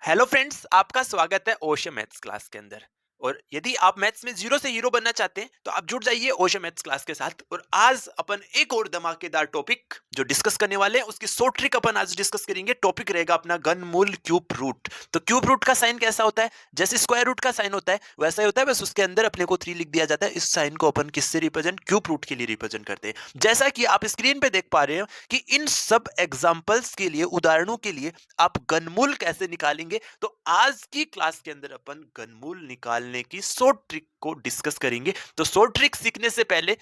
Hello friends, आपका स्वागत है ओशो मैथ्स क्लास के अंदर। और यदि आप मैथ्स में जीरो से हीरो बनना चाहते हैं तो आप जुड़ जाइए ओशो मैथ्स क्लास के साथ। और आज अपन एक और धमाकेदार टॉपिक जो डिस्कस करने वाले हैं उसकी शॉर्ट ट्रिक अपन आज डिस्कस करेंगे। टॉपिक रहेगा अपना घनमूल क्यूब रूट। तो क्यूब रूट का साइन कैसा होता है? जैसे स्क्वायर रूट का साइन होता है वैसा ही होता है, बस उसके अंदर अपने को 3 लिख दिया जाता है। इस साइन को अपन किससे रिप्रेजेंट? क्यूब रूट के लिए रिप्रेजेंट करते हैं। जैसा कि आप स्क्रीन पे देख पा रहे हो कि इन सब एग्जाम्पल्स के लिए, उदाहरणों के लिए आप घनमूल कैसे निकालेंगे। तो आज की क्लास के अंदर अपन घनमूल निकालने की शॉर्ट ट्रिक को डिस्कस करेंगे। तो शॉर्ट ट्रिक सीखने से पहले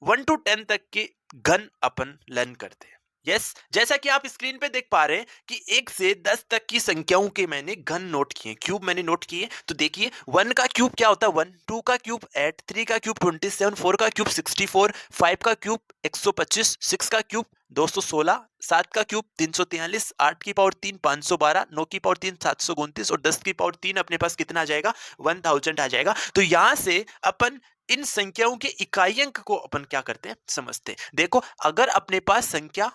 1 to 10 तक के घन अपन लर्न करते हैं। यस, जैसा कि आप स्क्रीन पे देख पा रहे हैं कि 1 से 10 तक की संख्याओं के मैंने घन नोट किए, क्यूब मैंने नोट किए। तो देखिए 1 का क्यूब क्या होता है 1, 2 का क्यूब 8, 3 का क्यूब 27, 4 का क्यूब 64, 5 का क्यूब 125, 6 का क्यूब 216, 7 का क्यूब 343, 8 की पावर 3 512, 9 की पावर 3 729 और 10 की पावर 3 अपने पास कितना आ जाएगा? 1000 आ जाएगा। तो यहां से अपन इन संख्याओं के इकाई अंक को अपन क्या करते हैं? समझते हैं। देखो, अगर अपने पास संख्या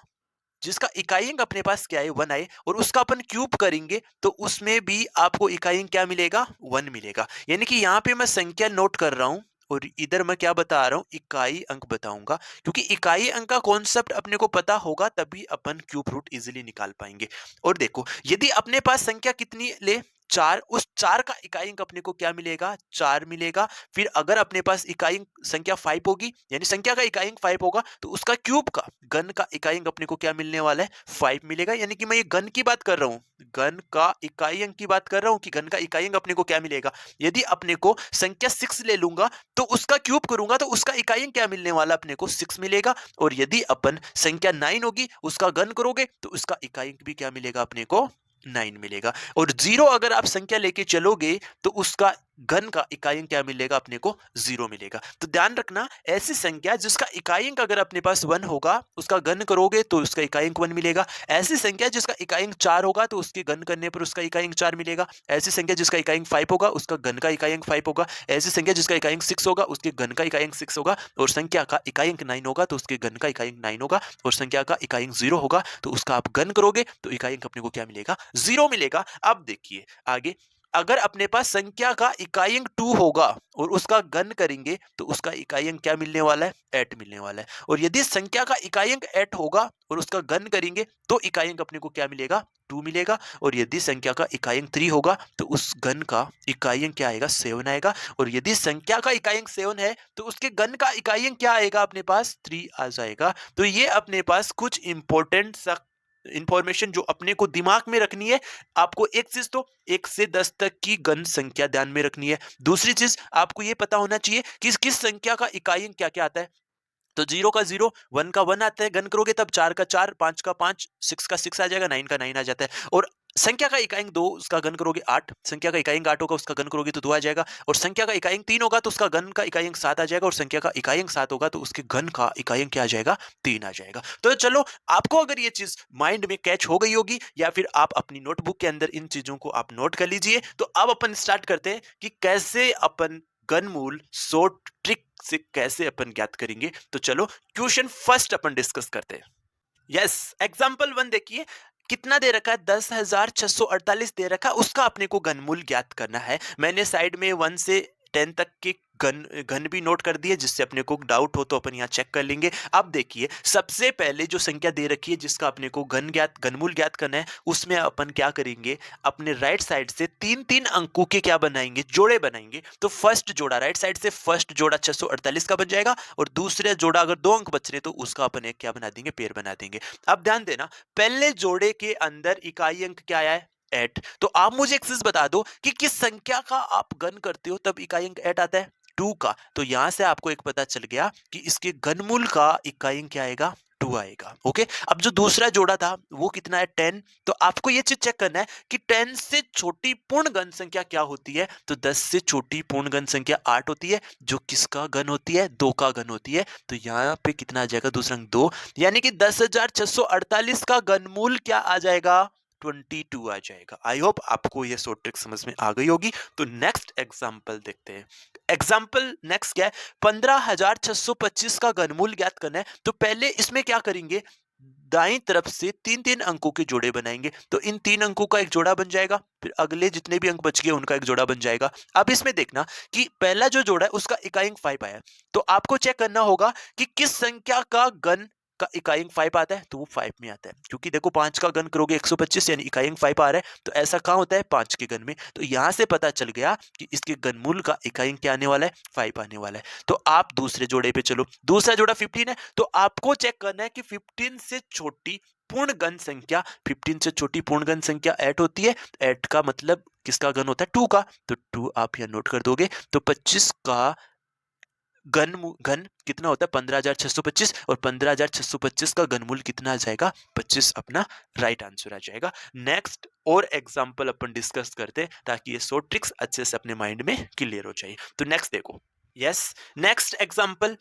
जिसका इकाई अंक अपने पास क्या है 1 आए और उसका अपन क्यूब करेंगे तो उसमें भी आपको इकाई अंक क्या मिलेगा? 1 मिलेगा। यानी कि यहाँ पे मैं संख्या नोट कर रहा हूं और इधर मैं क्या बता रहा हूं? इकाई अंक बताऊंगा। क्योंकि इकाई अंक का कॉन्सेप्ट अपने को पता होगा तभी अपन क्यूब रूट इजीली निकाल पाएंगे। और देखो, यदि अपने पास संख्या कितनी ले 4, उस 4 का इकाई अंक अपने को क्या मिलेगा? 4 मिलेगा। फिर अगर अपने पास इकाई अंक संख्या 5 होगी, यानी संख्या का इकाई अंक 5 होगा, तो उसका क्यूब का घन का इकाई अंक अपने को क्या मिलने वाला है? 5 मिलेगा। यानी कि मैं ये घन की बात कर रहा हूँ, घन का इकाई अंक की बात कर रहा हूँ कि घन का इकाई अंक अपने को क्या मिलेगा। यदि अपने को संख्या 6 ले लूंगा तो उसका क्यूब करूंगा तो उसका इकाई अंक क्या मिलने वाला? अपने को 6 मिलेगा। और यदि अपन संख्या 9 होगी उसका घन करोगे तो उसका इकाई अंक भी क्या मिलेगा? अपने को 9 मिलेगा। और 0 अगर आप संख्या लेके चलोगे तो उसका घन का इकाई अंक क्या मिलेगा? अपने को 0 मिलेगा। तो ध्यान रखना, ऐसी संख्या जिसका इकाई अंक अगर अपने पास 1 होगा उसका घन करोगे तो उसका इकाई अंक 1 मिलेगा। ऐसी संख्या जिसका इकाई अंक 4 होगा तो उसके घन करने पर उसका इकाई अंक 4 मिलेगा। ऐसी संख्या जिसका इकाई अंक 5 होगा उसका घन का इकाई अंक 5 होगा। ऐसी संख्या जिसका इकाई अंक 6 होगा उसके घन का इकाई अंक 6 होगा। और संख्या का इकाई अंक 9 होगा तो उसके घन का इकाई अंक 9 होगा। और संख्या का इकाई अंक 0 होगा तो उसका आप घन करोगे तो इकाई अंक अपने को क्या मिलेगा? 0 मिलेगा। अब देखिए आगे, अगर अपने पास संख्या का इकाई अंक 2 होगा और उसका घन करेंगे तो उसका इकाई अंक क्या मिलने वाला है? 8 मिलने वाला है। और यदि संख्या का इकाई अंक 8 होगा और उसका घन करेंगे तो इकाई अंक अपने को क्या मिलेगा? 2 मिलेगा। और यदि संख्या का इकाई अंक 3 होगा तो उस घन का इकाई अंक क्या आएगा? 7 आएगा। और यदि संख्या का इकाई अंक 7 है तो उसके घन का इकाई अंक क्या आएगा? अपने पास 3 आ जाएगा। तो ये अपने पास कुछ इंपॉर्टेंट सा इंफॉर्मेशन जो अपने को दिमाग में रखनी है। आपको एक चीज तो 1 से 10 तक की घन संख्या ध्यान में रखनी है। दूसरी चीज आपको ये पता होना चाहिए कि किस संख्या का इकाई अंक क्या क्या आता है। तो 0 का 0, 1 का 1 आता है, घन करोगे तब 4 का 4, 5 का 5, 6 का 6 आ जाएगा, 9 का 9 आ जाता है। और संख्या का इकाई अंक 2 उसका घन करोगे 8, संख्या का इकाई अंक 8 होगा उसका घन करोगे तो 2 आ जाएगा। और संख्या का इकाई अंक 3 होगा तो उसका घन का इकाई अंक 7 आ जाएगा। और संख्या का इकाई अंक 7 होगा तो उसके घन का इकाई अंक क्या आ जाएगा? 3 आ जाएगा। तो चलो, आपको अगर ये चीज माइंड में कैच हो गई होगी या फिर आप अपनी नोटबुक के अंदर इन चीजों को आप नोट कर लीजिए। तो अब अपन स्टार्ट करते हैं कि कैसे अपन घनमूल शॉर्ट ट्रिक से कैसे अपन ज्ञात करेंगे। तो चलो क्वेश्चन फर्स्ट अपन डिस्कस करते हैं। यस, एग्जाम्पल 1 देखिए, कितना दे रखा है? 10,648 दे रखा है, उसका अपने को घनमूल ज्ञात करना है। मैंने साइड में 1 से 10 तक के घन घन भी नोट कर दिए, जिससे अपने को डाउट हो तो अपन यहाँ चेक कर लेंगे। अब देखिए, सबसे पहले जो संख्या दे रखी है जिसका अपने को घनमूल ज्ञात करना है, उसमें अपन क्या करेंगे? अपने राइट साइड से 3-3 अंकों के क्या बनाएंगे? जोड़े बनाएंगे। तो फर्स्ट जोड़ा, राइट साइड से फर्स्ट जोड़ा 648 का बन जाएगा। और दूसरे जोड़ा अगर 2 अंक बच रहे तो उसका अपन एक क्या बना देंगे? पेयर बना देंगे। अब ध्यान देना, पहले जोड़े के अंदर इकाई अंक क्या आया है? 8। तो आप मुझे एक चीज बता दो कि किस संख्या का आप घन करते हो तब इकाई अंक 8 आता है? 2 का। तो यहां से आपको एक पता चल गया कि इसके घनमूल का इकाई अंक क्या आएगा? 2 आएगा। ओके, अब जो दूसरा जोड़ा था वो कितना है? 10। तो आपको ये चीज चेक करना है कि 10 से छोटी पूर्ण घन संख्या क्या होती है? तो 10 से छोटी पूर्ण घन संख्या 8 होती है, जो किसका घन होती है? 2 का घन होती है। तो यहाँ पे कितना आ जाएगा? दूसरा अंक 2। यानी कि 10,648 का घनमूल क्या आ जाएगा? 22 आ जाएगा। आई होप आपको ये शॉर्ट ट्रिक समझ में आ गई होगी। तो नेक्स्ट एग्जांपल देखते हैं। एग्जांपल नेक्स्ट क्या है? 15,625 का घनमूल ज्ञात करना है। तो पहले इसमें क्या करेंगे? दाईं तरफ से 3-3 अंकों के जोड़े बनाएंगे। तो इन 3 अंकों का एक जोड़ा बन जाएगा, फिर अगले जितने भी अंक बच गए उनका एक जोड़ा बन जाएगा। अब इसमें देखना कि पहला जो जोड़ा है उसका इकाई अंक 5 आया, तो आपको चेक करना होगा कि किस संख्या का घन का इकाई अंक 5 आता है, तो वो 5 में आता है। क्योंकि देखो 5 का घन करोगे 125, यानी इकाई अंक 5 आ रहा है, तो ऐसा कहाँ होता है 5 के घन में। तो यहां से पता चल गया कि इसके घनमूल का इकाई अंक क्या आने वाला है, 5 आने वाला है। तो आप दूसरे जोड़े पे चलो, दूसरा जोड़ा 15 है, तो आपको चेक करना है कि 15 से छोटी पूर्ण घन संख्या, 15 से छोटी पूर्ण घन संख्या 8 होती है। 8 का मतलब किसका घन होता है, 2 का, तो 2 आप यहाँ नोट कर दोगे। तो 25 का घन कितना होता है 15,625, और 15,625 का घनमूल कितना आ जाएगा 25, अपना राइट आंसर आ जाएगा। नेक्स्ट और एग्जांपल अपन डिस्कस करते हैं ताकि ये 100 ट्रिक्स अच्छे से अपने माइंड में क्लियर हो जाए। तो नेक्स्ट देखो, यस, नेक्स्ट एग्जांपल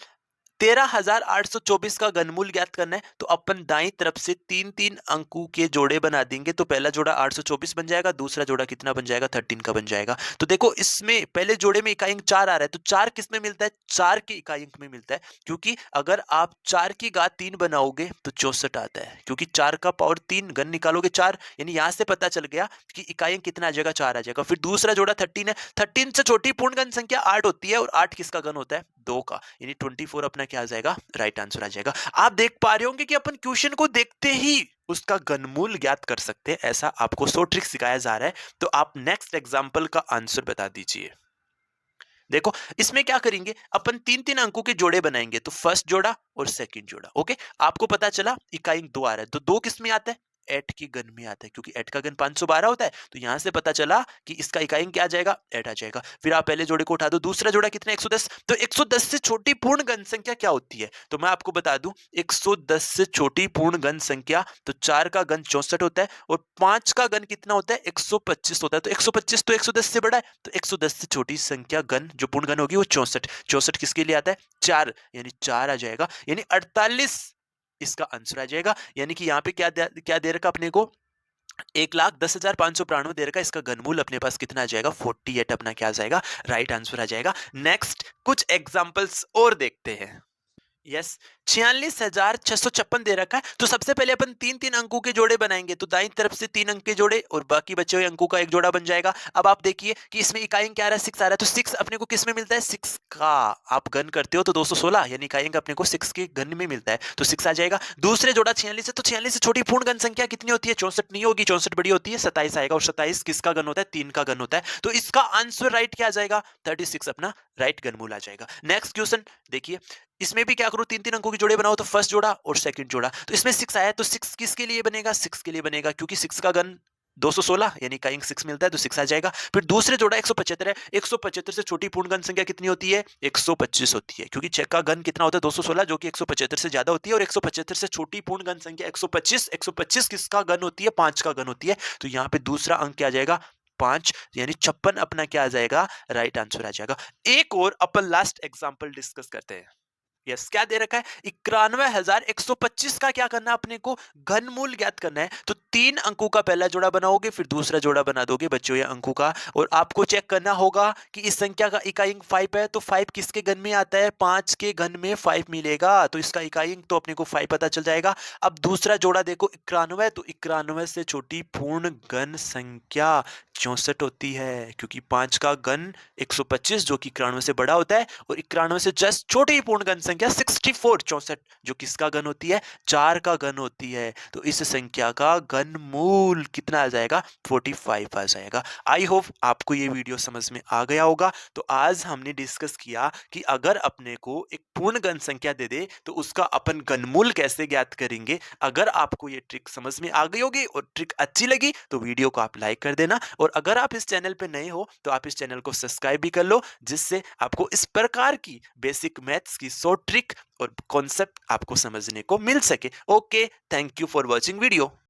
13,824 का घनमूल ज्ञात करना है। तो अपन दाईं तरफ से 3-3 अंकों के जोड़े बना देंगे। तो पहला जोड़ा 824 बन जाएगा, दूसरा जोड़ा कितना बन जाएगा 13 का बन जाएगा। तो देखो इसमें पहले जोड़े में इकाई अंक 4 आ रहा है, तो 4 किस में मिलता है, 4 के इकाई अंक में मिलता है। क्योंकि अगर आप 4 की घात 3 बनाओगे तो 64 आता है, क्योंकि 4 का पावर 3, घन निकालोगे 4, यानी यहां से पता चल गया कि इकाई अंक कितना आ जाएगा 4 आ जाएगा। फिर दूसरा जोड़ा 13 है, 13 से छोटी पूर्ण घन संख्या 8 होती है, और 8 किसका घन होता है 2 का, यानी 24 अपना क्या आ जाएगा, राइट आंसर आ जाएगा। आप देख पा रहे होंगे कि अपन क्वेश्चन को देखते ही उसका घनमूल ज्ञात कर सकते हैं, ऐसा आपको 100 ट्रिक सिखाया जा रहा है। तो आप नेक्स्ट एग्जांपल का आंसर बता दीजिए। देखो इसमें क्या करेंगे, अपन 3-3 अंकों के जोड़े बनाएंगे। तो फर्स्ट जोड़ा और सेकंड जोड़ा, ओके। आपको पता चला इकाई अंक 2 आ रहा है, तो 2 किस में आता है, 8 के घन में आता है, क्योंकि 8 का घन 512 होता है। तो यहां से पता चला कि इसका इकाई अंक क्या आ जाएगा, 8 आ जाएगा। फिर आप पहले जोड़े को उठा दो, दूसरा जोड़ा कितना 110। तो 110 से छोटी पूर्ण घन संख्या क्या होती है, तो मैं आपको बता दूं 110 से छोटी पूर्ण घन संख्या, तो 4 का घन 64 होता है, और 5 का घन कितना होता है 125 होता है। तो 125 तो 110 से बड़ा है, तो 110 से छोटी संख्या घन जो पूर्ण घन होगी वो 64। 64 किसके लिए आता है 4, यानी 4 आ जाएगा, यानी 48 इसका आंसर आ जाएगा। यानी कि यहाँ पे क्या दे रखा अपने को, 1,10,592 दे रखा, इसका घनमूल अपने पास कितना आ जाएगा 48, अपना क्या आ जाएगा, राइट आंसर आ जाएगा। नेक्स्ट कुछ एग्जांपल्स और देखते हैं। यस, 46,656 दे रखा है। तो सबसे पहले अपन 3-3 अंकों के जोड़े बनाएंगे। तो दाईं तरफ से 3 अंक के जोड़े और बाकी बचे हुए अंकों का एक जोड़ा बन जाएगा। अब आप देखिए कि इसमें इकाई अंक क्या आ रहा है 6 आ रहा है। तो 6 अपने को किस में मिलता है 6 का, आप घन करते हो तो 216, यानी इकाई अंक अपने को 6 के घन में मिलता है, तो 6 आ जाएगा। दूसरे जोड़ा 46 है, तो 46 से छोटी पूर्ण घन संख्या कितनी होती है 64 नहीं होगी, 64 बड़ी होती है 27 आएगा, और 27 किसका घन होता है 3 का घन होता है। तो इसका आंसर राइट क्या आ जाएगा 36, अपना राइट घनमूल आ जाएगा। नेक्स्ट क्वेश्चन देखिए, इसमें भी क्या करो 3-3 अंकों के जोड़े बनाओ। तो फर्स्ट जोड़ा और सेकंड जोड़ा, तो इसमें 6 आया, तो 6 किसके लिए बनेगा 6 के लिए बनेगा, क्योंकि 6 का घन 216, यानी का 6 मिलता है, तो 6 आ जाएगा। फिर दूसरे जोड़ा 175 है, 175 से छोटी पूर्ण घन संख्या कितनी होती है 125 होती है, क्योंकि 6 का घन कितना होता है 216, जो कि 175 से ज्यादा होती है, और 175 से छोटी पूर्ण घन संख्या 125, 125 किसका घन होती है 5 का घन होती है। तो यहाँ पे दूसरा अंक क्या आ जाएगा 5, यानी 56 अपना क्या आ जाएगा, राइट आंसर आ जाएगा। एक और अपन लास्ट एग्जांपल डिस्कस करते हैं। यस, क्या दे रखा है 91,125 का क्या करना है अपने को, घनमूल ज्ञात करना है। तो 3 अंकों का पहला जोड़ा बनाओगे, फिर दूसरा जोड़ा बना दोगे बचे हुए अंकों का, और आपको चेक करना होगा कि इस संख्या का इकाई अंक 5 है, तो 5 किसके घन में आता है 5 के घन में 5 मिलेगा, तो इसका इकाई अंक तो अपने को 5 पता चल जाएगा। अब दूसरा जोड़ा देखो 91, तो 91 से छोटी पूर्ण घन संख्या 64 होती है, क्योंकि 5 का घन 125 जो कि 91 से बड़ा होता है, और 91 से जस्ट छोटी पूर्ण घन संख्या 64 64 जो किसका घन होती है 4 का घन होती है। तो इस संख्या का घनमूल कितना आ जाएगा 45 आ जाएगा। आई होप आपको ये वीडियो समझ में आ गया होगा। तो आज हमने डिस्कस किया कि अगर अपने को एक पूर्ण घन संख्या दे दे तो उसका अपन घनमूल कैसे ज्ञात करेंगे। अगर आपको ये ट्रिक समझ में आ गई होगी और ट्रिक अच्छी लगी तो वीडियो को आप लाइक कर देना, और अगर आप इस चैनल पे नए हो तो आप इस चैनल को सब्सक्राइब भी कर लो, जिससे आपको इस प्रकार की बेसिक मैथ्स की 100 ट्रिक और कॉन्सेप्ट आपको समझने को मिल सके। Okay, thank you for watching video.